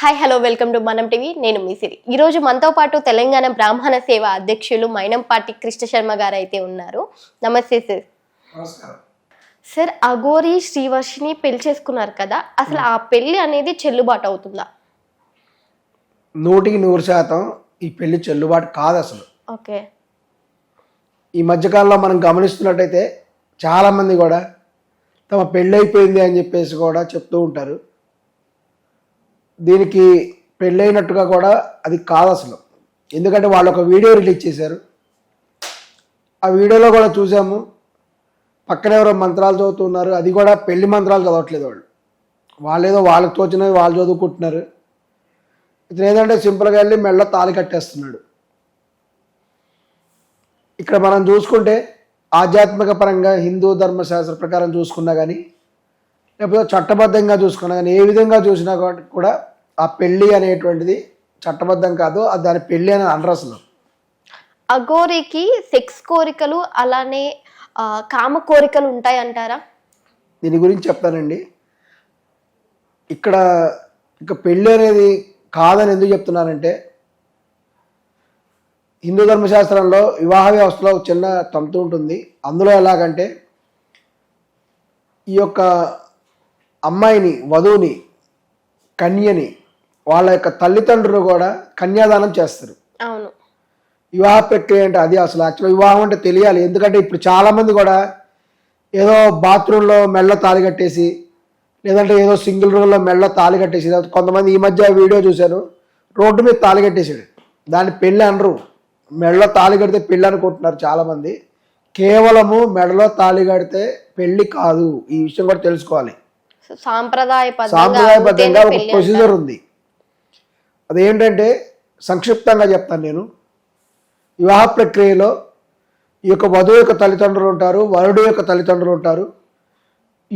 Hi hello welcome to మనం TV. నేను మీ సిరి. ఈరోజు మనతో పాటు తెలంగాణ బ్రాహ్మణ సేవ అధ్యక్షులు మైనంపాటి కృష్ణ శర్మ గారు అయితే ఉన్నారు. నమస్తే సార్. నమస్కారం సార్, అఘోరి శ్రీవర్షిని పెళ్లి చేసుకున్నారు కదా, అసలు ఆ పెళ్లి అనేది చెల్లుబాటు అవుతుందా? 100% ఈ పెళ్లి చెల్లుబాటు కాదు అసలు. ఓకే. ఈ మధ్యకాలంలో మనం గమనిస్తున్నట్టయితే చాలామంది కూడా తమ పెళ్ళి అయిపోయింది అని చెప్పేసి కూడా చెప్తూ ఉంటారు. దీనికి పెళ్ళైనట్టుగా కూడా అది కాదు అసలు. ఎందుకంటే వాళ్ళు ఒక వీడియో రిలీజ్ చేశారు. ఆ వీడియోలో కూడా చూసాము, పక్కన ఎవరో మంత్రాలు చదువుతున్నారు. అది కూడా పెళ్లి మంత్రాలు చదవట్లేదు. వాళ్ళు ఏదో వాళ్ళకి తోచినవి వాళ్ళు చదువుకుంటున్నారు. ఇతను ఏంటంటే సింపుల్గా వెళ్ళి మెళ్ళ తాళి కట్టేస్తున్నాడు. ఇక్కడ మనం చూసుకుంటే ఆధ్యాత్మిక పరంగా హిందూ ధర్మశాస్త్ర ప్రకారం చూసుకున్నా కానీ, లేకపోతే చట్టబద్ధంగా చూసుకున్నా కానీ, ఏ విధంగా చూసినా కూడా ఆ పెళ్ళి అనేటువంటిది చట్టబద్ధం కాదు. అది దాని పెళ్ళి అని అనరు అసలు. అఘోరికి సెక్స్ కోరికలు అలానే కామ కోరికలు ఉంటాయంటారా? దీని గురించి చెప్తానండి. ఇక్కడ ఇక పెళ్ళి అనేది కాదని ఎందుకు చెప్తున్నానంటే, హిందూ ధర్మశాస్త్రంలో వివాహ వ్యవస్థలో ఒక చిన్న తంతు ఉంటుంది. అందులో ఎలాగంటే, ఈ యొక్క అమ్మాయిని, వధువుని, కన్యని వాళ్ళ యొక్క తల్లిదండ్రులు కూడా కన్యాదానం చేస్తారు. అవును. వివాహ ప్రక్రియ అంటే అది అసలు. యాక్చువల్గా వివాహం అంటే తెలియాలి. ఎందుకంటే ఇప్పుడు చాలామంది కూడా ఏదో బాత్రూంలో మెళ్ళ తాళి కట్టేసి, లేదంటే ఏదో సింగిల్ రూమ్లో మెళ్ళ తాళి కట్టేసి, కొంతమంది ఈ మధ్య వీడియో చూశాను, రోడ్డు మీద తాళి కట్టేసాడు. దాన్ని పెళ్ళి అనరు. మెడలో తాళి కడితే పెళ్ళి అనుకుంటున్నారు చాలామంది. కేవలము మెడలో తాళి కడితే పెళ్ళి కాదు. ఈ విషయం కూడా తెలుసుకోవాలి. సాంప్రదాయబద్ధంగా ఒక ప్రొసీజర్ ఉంది. అదేంటంటే సంక్షిప్తంగా చెప్తాను నేను. వివాహ ప్రక్రియలో ఈ యొక్క వధువు యొక్క తల్లిదండ్రులు ఉంటారు, వరుడు యొక్క తల్లిదండ్రులు ఉంటారు.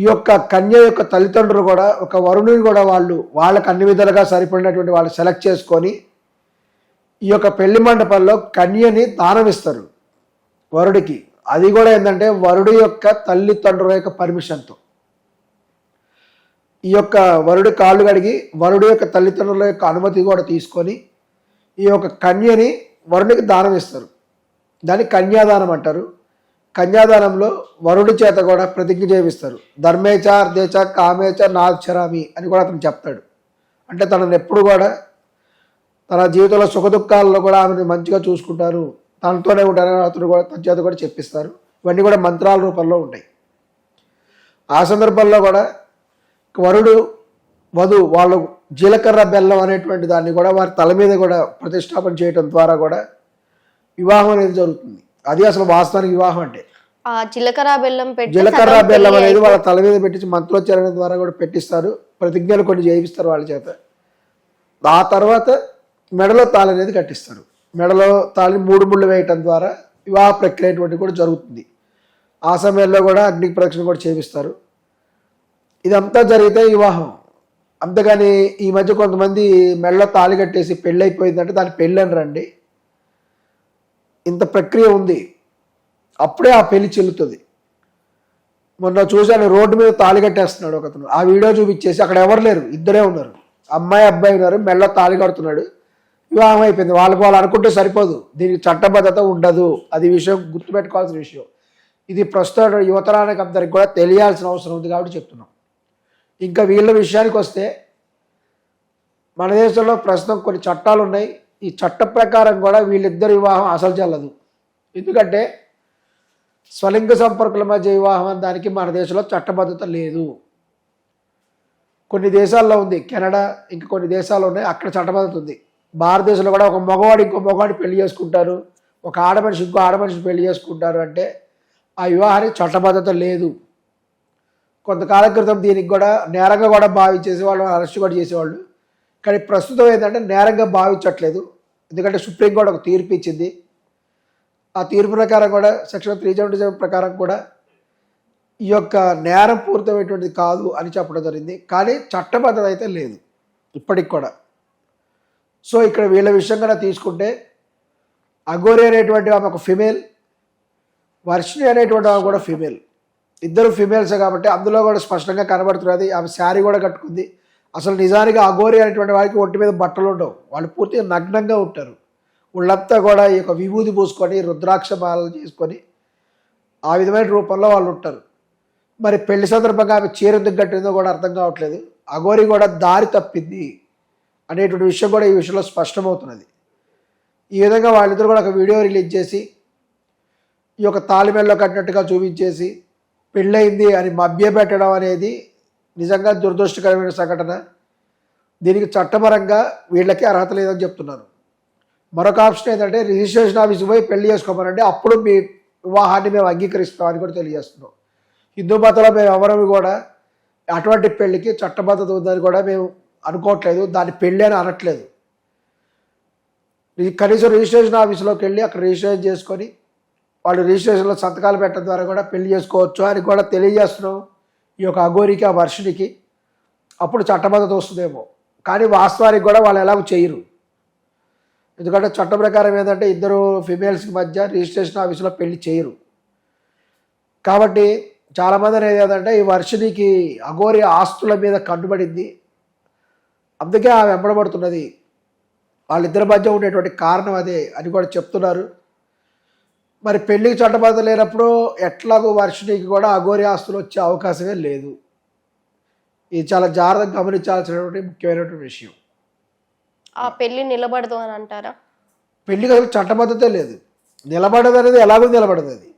ఈ యొక్క కన్య యొక్క తల్లిదండ్రులు కూడా ఒక వరుణుని కూడా వాళ్ళకి అన్ని విధాలుగా సరిపడినటువంటి వాళ్ళు సెలెక్ట్ చేసుకొని ఈ యొక్క పెళ్లి మండపంలో కన్యని దానం ఇస్తారు వరుడికి. అది కూడా ఏంటంటే వరుడి యొక్క తల్లిదండ్రుల యొక్క పర్మిషన్తో. ఈ యొక్క వరుడి కాళ్ళు కడిగి వరుడి యొక్క తల్లిదండ్రుల యొక్క అనుమతి కూడా తీసుకొని ఈ యొక్క కన్యని వరుడికి దానం ఇస్తారు. దాన్ని కన్యాదానం అంటారు. కన్యాదానంలో వరుడి చేత కూడా ప్రతిజ్ఞ చేయిస్తారు. ధర్మేచ అర్ధేచ కామేచ నాచరామి అని కూడా అతను చెప్తాడు. అంటే తనను ఎప్పుడు కూడా తన జీవితంలో సుఖదుఖాలలో కూడా ఆమెను మంచిగా చూసుకుంటారు, తనతోనే ఉంటారని అతను కూడా తన చేత కూడా చెప్పిస్తారు. ఇవన్నీ కూడా మంత్రాల రూపంలో ఉంటాయి. ఆ సందర్భంలో కూడా వరుడు వధువు వాళ్ళు జీలకర్ర బెల్లం అనేటువంటి దాన్ని కూడా వారి తల మీద కూడా ప్రతిష్టాపన చేయడం ద్వారా కూడా వివాహం అనేది జరుగుతుంది. అది అసలు వాస్తవానికి వివాహం అంటే. జీలకర్ర బెల్లం అనేది వాళ్ళ తల మీద పెట్టించి మంత్రోచ్చారణ ద్వారా కూడా పెట్టిస్తారు. ప్రతిజ్ఞలు కొన్ని చేయిస్తారు వాళ్ళ చేత. ఆ తర్వాత మెడలో తాళి అనేది కట్టిస్తారు. మెడలో తాళి 3 ముళ్ళు వేయటం ద్వారా వివాహ ప్రక్రియ అటువంటి కూడా జరుగుతుంది. ఆ సమయంలో కూడా అగ్ని ప్రదక్షిణ కూడా చేపిస్తారు. ఇదంతా జరిగితే వివాహం. అంతేగాని ఈ మధ్య కొంతమంది మెడలో తాళి కట్టేసి పెళ్ళి అయిపోయిందంటే దాన్ని పెళ్ళి అని రండి. ఇంత ప్రక్రియ ఉంది, అప్పుడే ఆ పెళ్లి చెల్లుతుంది. మొన్న చూశాను, రోడ్డు మీద తాళి కట్టేస్తున్నాడు ఒకతను. ఆ వీడియో చూపించేసి అక్కడ ఎవరు లేరు, ఇద్దరే ఉన్నారు, అమ్మాయి అబ్బాయి ఉన్నారు, మెడలో తాళి కడుతున్నాడు. వివాహం అయిపోయింది. వాళ్ళు అనుకుంటే సరిపోదు, దీనికి చట్టబద్ధత ఉండదు. అది విషయం గుర్తుపెట్టుకోవాల్సిన విషయం. ఇది ప్రస్తుతం యువతరానికి అందరికి కూడా తెలియాల్సిన అవసరం ఉంది కాబట్టి చెప్తున్నాం. ఇంకా వీళ్ళ విషయానికి వస్తే, మన దేశంలో ప్రస్తుతం కొన్ని చట్టాలు ఉన్నాయి. ఈ చట్ట ప్రకారం కూడా వీళ్ళిద్దరి వివాహం అసలు చెల్లదు. ఎందుకంటే స్వలింగ సంపర్కుల మధ్య వివాహం అని దానికి మన దేశంలో చట్టబద్ధత లేదు. కొన్ని దేశాల్లో ఉంది, కెనడా, ఇంకా కొన్ని దేశాలు ఉన్నాయి, అక్కడ చట్టబద్ధత ఉంది. భారతదేశంలో కూడా ఒక మగవాడు ఇంకో మగవాడిని పెళ్లి చేసుకుంటారు, ఒక ఆడమనిషి ఇంకో ఆడమనిషిని పెళ్లి చేసుకుంటారు. అంటే ఆ వివాహానికి చట్టబద్ధత లేదు. కొంతకాలం క్రితం దీనికి కూడా నేరంగా కూడా భావించేసేవాళ్ళు, అరెస్ట్ కూడా చేసేవాళ్ళు. కానీ ప్రస్తుతం ఏంటంటే నేరంగా భావించట్లేదు. ఎందుకంటే సుప్రీంకోర్టు ఒక తీర్పు ఇచ్చింది. ఆ తీర్పు ప్రకారం కూడా సెక్షన్ 377 ప్రకారం కూడా ఈ యొక్క నేరం పూర్తమైనటువంటిది కాదు అని చెప్పడం జరిగింది. కానీ చట్టబద్ధత అయితే లేదు ఇప్పటికి కూడా. సో ఇక్కడ వీళ్ళ విషయం కన్నా తీసుకుంటే, అఘోరి అనేటువంటి ఆమె ఒక ఫిమేల్, వర్షిణి అనేటువంటి ఆమె కూడా ఫిమేల్. ఇద్దరు ఫిమేల్సే కాబట్టి అందులో కూడా స్పష్టంగా కనబడుతున్నది. ఆమె శారీ కూడా కట్టుకుంది. అసలు నిజానికి అఘోరి అనేటువంటి వారికి ఒంటి మీద బట్టలు ఉండవు, వాళ్ళు పూర్తిగా నగ్నంగా ఉంటారు. వాళ్ళంతా కూడా ఈ యొక్క విభూతి పూసుకొని రుద్రాక్ష మాలలు చేసుకొని ఆ విధమైన రూపంలో వాళ్ళు ఉంటారు. మరి పెళ్లి సందర్భంగా ఆమె చీర ఎందుకు కట్టిందో కూడా అర్థం కావట్లేదు. అఘోరి కూడా దారి తప్పింది అనేటువంటి విషయం కూడా ఈ విషయంలో స్పష్టమవుతున్నది. ఈ విధంగా వాళ్ళిద్దరు కూడా ఒక వీడియో రిలీజ్ చేసి ఈ యొక్క తాళిమెల్లో కట్టినట్టుగా చూపించేసి పెళ్ళయింది అని మభ్యపెట్టడం అనేది నిజంగా దురదృష్టకరమైన సంఘటన. దీనికి చట్టపరంగా వీళ్ళకి అర్హత లేదని చెప్తున్నారు. మరొక ఆప్షన్ ఏంటంటే రిజిస్ట్రేషన్ ఆఫీస్కి పోయి పెళ్లి చేసుకోమనంటే అప్పుడు మీ వివాహాన్ని మేము అంగీకరిస్తామని కూడా తెలియజేస్తున్నాం. హిందూ మతంలో మేము ఎవరవి కూడా అటువంటి పెళ్లికి చట్టబద్ధత ఉందని కూడా మేము అనుకోవట్లేదు, దాన్ని పెళ్ళి అని అనట్లేదు. కనీసం రిజిస్ట్రేషన్ ఆఫీస్లోకి వెళ్ళి అక్కడ రిజిస్ట్రేషన్ చేసుకొని వాళ్ళు రిజిస్ట్రేషన్లో సంతకాలు పెట్టడం ద్వారా కూడా పెళ్లి చేసుకోవచ్చు అని కూడా తెలియజేస్తున్నాం ఈ యొక్క అఘోరికి ఆ వర్షునికి. అప్పుడు చట్టబద్ధత వస్తుందేమో, కానీ వాస్తవానికి కూడా వాళ్ళు ఎలాగో చేయరు. ఎందుకంటే చట్ట ప్రకారం ఏంటంటే ఇద్దరు ఫిమేల్స్కి మధ్య రిజిస్ట్రేషన్ ఆఫీసులో పెళ్లి చేయరు. కాబట్టి చాలామంది అనేది ఏంటంటే ఈ వర్షినికి అఘోరి ఆస్తుల మీద కట్టుబడింది, అందుకే ఆమె వెంబడబడుతున్నది, వాళ్ళిద్దరి మధ్య ఉండేటువంటి కారణం అదే అని కూడా చెప్తున్నారు. మరి పెళ్లికి చట్టబద్ధత లేనప్పుడు ఎట్లాగో వర్షినికి కూడా అఘోరి ఆస్తులు వచ్చే అవకాశమే లేదు. ఇది చాలా జాగ్రత్తగా గమనించాల్సినటువంటి ముఖ్యమైనటువంటి విషయం. ఆ పెళ్లి నిలబడదు అని అంటారా? పెళ్లికి అసలు చట్టబద్ధతే లేదు, నిలబడదు అనేది ఎలాగో నిలబడదు. అది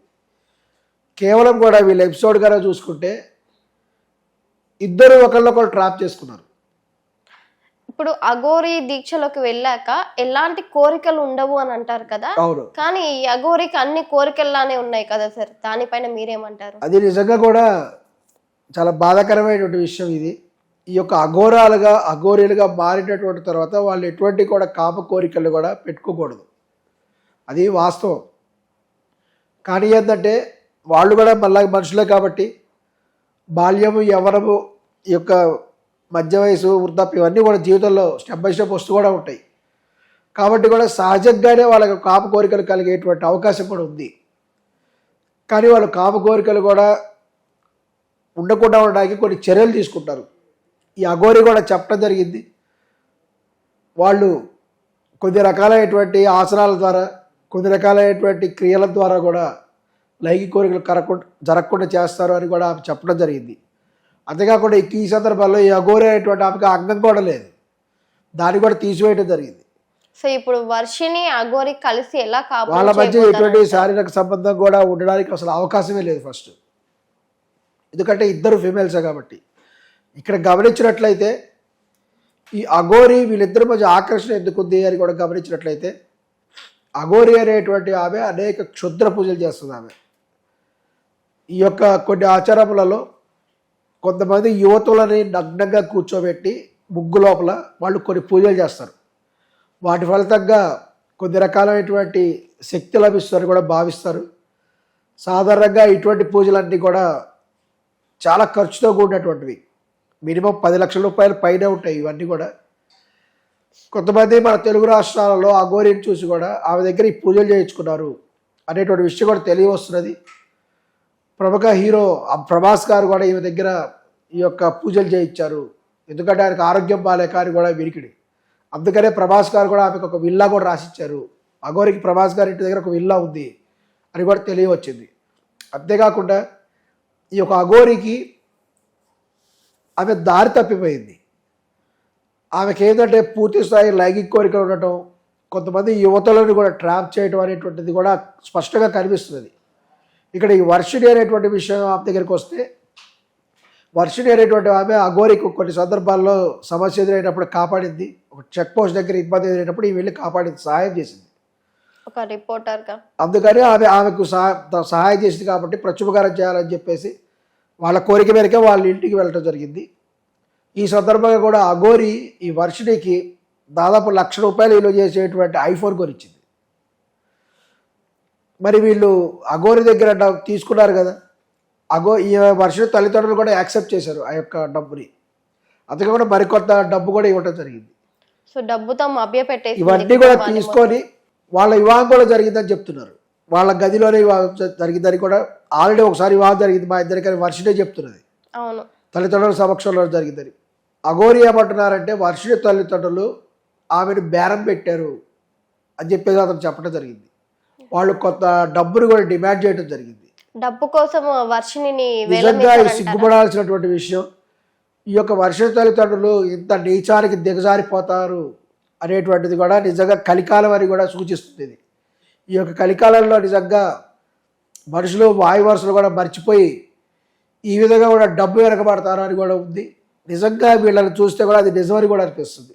కేవలం కూడా వీళ్ళ ఎపిసోడ్ గానే చూసుకుంటే ఇద్దరు ఒకళ్ళొకళ్ళు ట్రాప్ చేసుకున్నారు. ఇప్పుడు అఘోరి దీక్షలోకి వెళ్ళాక ఎలాంటి కోరికలు ఉండవు అని అంటారు కదా, అవును, కానీ ఈ అఘోరికి అన్ని కోరికల్లానే ఉన్నాయి కదా సార్, దానిపైన మీరేమంటారు? అది నిజంగా కూడా చాలా బాధాకరమైనటువంటి విషయం ఇది. ఈ యొక్క అఘోరీలుగా మారినటువంటి తర్వాత వాళ్ళు ఎటువంటి కూడా కామ కోరికలు కూడా పెట్టుకోకూడదు, అది వాస్తవం. కానీ ఏంటంటే వాళ్ళు కూడా మళ్ళీ మనుషులే కాబట్టి బాల్యము యవ్వనము ఈ యొక్క మధ్య వయసు వృద్ధాప్యం ఇవన్నీ కూడా జీవితంలో స్టెప్ బై స్టెప్ వస్తూ కూడా ఉంటాయి. కాబట్టి కూడా సహజంగానే వాళ్ళకి కామ కోరికలు కలిగేటువంటి అవకాశం కూడా ఉంది. కానీ వాళ్ళు కామ కోరికలు కూడా ఉండకుండా ఉండడానికి కొన్ని చర్యలు తీసుకుంటారు. ఈ అఘోరి కూడా చెప్పడం జరిగింది, వాళ్ళు కొన్ని రకాలైనటువంటి ఆసనాల ద్వారా కొన్ని రకాలైనటువంటి క్రియల ద్వారా కూడా లైంగిక కోరికలు జరగకుండా చేస్తారు అని కూడా ఆమె చెప్పడం జరిగింది. అంతేకాకుండా ఈ సందర్భాల్లో ఈ అఘోరి అనేటువంటి ఆమెకు అంగం కూడా లేదు, దాన్ని కూడా తీసివేయడం జరిగింది. సో ఇప్పుడు వర్షిని అఘోరి కలిసి ఎలా వాళ్ళ మధ్య ఎటువంటి శారీరక సంబంధం కూడా ఉండడానికి అసలు అవకాశమే లేదు ఫస్ట్, ఎందుకంటే ఇద్దరు ఫిమేల్సే కాబట్టి. ఇక్కడ గమనించినట్లయితే ఈ అఘోరి వీళ్ళిద్దరి మధ్య ఆకర్షణ ఎందుకుంది అని కూడా గమనించినట్లయితే అఘోరి అనేటువంటి ఆమె అనేక క్షుద్ర పూజలు చేస్తుంది. ఆమె ఈ యొక్క కొన్ని ఆచారములలో కొంతమంది యువతులని నగ్నంగా కూర్చోబెట్టి ముగ్గు లోపల వాళ్ళు కొన్ని పూజలు చేస్తారు, వాటి ఫలితంగా కొన్ని రకాలైనటువంటి శక్తి లభిస్తుందని కూడా భావిస్తారు. సాధారణంగా ఇటువంటి పూజలన్నీ కూడా చాలా ఖర్చుతో కూడినటువంటివి, మినిమం 10 లక్షల రూపాయల పైన ఉంటాయి ఇవన్నీ కూడా. కొంతమంది మన తెలుగు రాష్ట్రాలలో అఘోరిని చూసి కూడా ఆమె దగ్గర ఈ పూజలు చేయించుకున్నారు అనేటువంటి విషయం కూడా తెలియవస్తున్నది. ప్రముఖ హీరో ప్రభాస్ గారు కూడా ఈమె దగ్గర ఈ యొక్క పూజలు చేయించారు, ఎందుకంటే ఆయనకు ఆరోగ్యం బాలేక అని కూడా వినికిడి. అందుకనే ప్రభాస్ గారు కూడా ఆమెకు ఒక విల్లా కూడా రాసిచ్చారు, అఘోరికి ప్రభాస్ గారి ఇంటి దగ్గర ఒక విల్లా ఉంది అని కూడా తెలియవచ్చింది. అంతేకాకుండా ఈ యొక్క అఘోరికి ఆమె దారి తప్పిపోయింది. ఆమెకి ఏంటంటే పూర్తి స్థాయి లైంగిక కోరికలు ఉండటం, కొంతమంది యువతలను కూడా ట్రాప్ చేయడం అనేటువంటిది కూడా స్పష్టంగా కనిపిస్తుంది. ఇక్కడ ఈ వర్షిణి అనేటువంటి విషయం ఆమె దగ్గరికి వస్తే, వర్షిణి అనేటువంటి ఆమె అఘోరికి కొన్ని సందర్భాల్లో సమస్య ఎదురైనప్పుడు కాపాడింది. ఒక చెక్ పోస్ట్ దగ్గర ఇబ్బంది ఎదురైనప్పుడు ఈ వెళ్ళి కాపాడింది, సహాయం చేసింది ఒక రిపోర్టర్గా. అందుకని ఆమెకు సహాయం చేసింది కాబట్టి ప్రత్యుపకారం చేయాలని చెప్పేసి వాళ్ళ కోరిక మేరకే వాళ్ళ ఇంటికి వెళ్ళటం జరిగింది. ఈ సందర్భంగా కూడా అఘోరి ఈ వర్షిణికి దాదాపు 1,00,000 రూపాయలు విలువ చేసేటువంటి ఐఫోన్ కొనిచ్చింది. మరి వీళ్ళు అఘోరి దగ్గర తీసుకున్నారు కదా, ఈ వర్షిణి తల్లిదండ్రులు కూడా యాక్సెప్ట్ చేశారు ఆ యొక్క డబ్బుని, అంతేకాకుండా మరికొంత డబ్బు కూడా ఇవ్వటం జరిగింది. సో డబ్బుతో మభ్యపెట్టేసి ఇవన్నీ కూడా తీసుకొని వాళ్ళ వివాహం కూడా జరిగిందని చెప్తున్నారు. వాళ్ళ గదిలోనే వివాహం జరిగిందని కూడా, ఆల్రెడీ ఒకసారి వివాహం జరిగింది మా ఇద్దరికని వర్షిణే చెప్తున్నది, అవును, తల్లిదండ్రుల సమక్షంలో జరిగిందని. అఘోరి ఏమంటున్నారంటే వర్షుడి తల్లిదండ్రులు ఆమెను బేరం పెట్టారు అని చెప్పేసి అతను చెప్పడం జరిగింది. వాళ్ళు కొంత డబ్బును కూడా డిమాండ్ చేయడం జరిగింది. డబ్బు కోసం వర్షిని నిజంగా ఇది సిగ్గుపడాల్సినటువంటి విషయం. ఈ యొక్క వర్ష తల్లిదండ్రులు ఇంత నీచానికి దిగజారిపోతారు అనేటువంటిది కూడా నిజంగా కలికాలం అని కూడా సూచిస్తుంది. ఇది ఈ యొక్క కలికాలంలో నిజంగా మనుషులు వాయు వరుసలు కూడా మర్చిపోయి ఈ విధంగా కూడా డబ్బు వెనకబడతారు అని కూడా ఉంది. నిజంగా వీళ్ళని చూస్తే కూడా అది నిజమని కూడా అనిపిస్తుంది.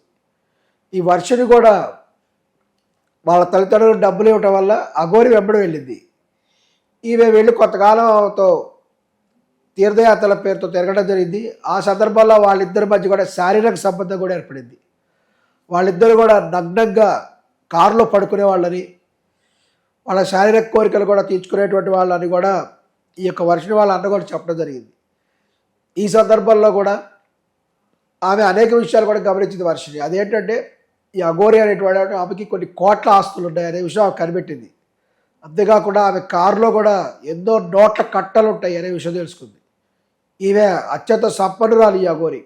ఈ వర్షని కూడా వాళ్ళ తల్లిదండ్రులు డబ్బులు ఇవ్వటం వల్ల అఘోరి వెంబడి వెళ్ళింది. ఈమె వెళ్ళి కొంతకాలంతో తీర్థయాత్రల పేరుతో తిరగడం జరిగింది. ఆ సందర్భంలో వాళ్ళిద్దరి మధ్య కూడా శారీరక సంబంధం కూడా ఏర్పడింది. వాళ్ళిద్దరు కూడా నగ్నంగా కారులో పడుకునే వాళ్ళని, వాళ్ళ శారీరక కోరికలు కూడా తీర్చుకునేటువంటి వాళ్ళని కూడా ఈ యొక్క వర్షిని వాళ్ళ అన్న కూడా చెప్పడం జరిగింది. ఈ సందర్భంలో కూడా ఆమె అనేక విషయాలు కూడా గమనించింది వర్షిని. అదేంటంటే ఈ అఘోరి అనేటువంటి ఆమెకి కొన్ని కోట్ల ఆస్తులు ఉన్నాయి అనే విషయం ఆమె కనిపెట్టింది. అంతేకాకుండా ఆమె కారులో కూడా ఎన్నో నోట్ల కట్టలు ఉంటాయి అనే విషయం తెలుసుకుంది. ఈమె అత్యంత సంపన్నురాలు ఈ అఘోరి.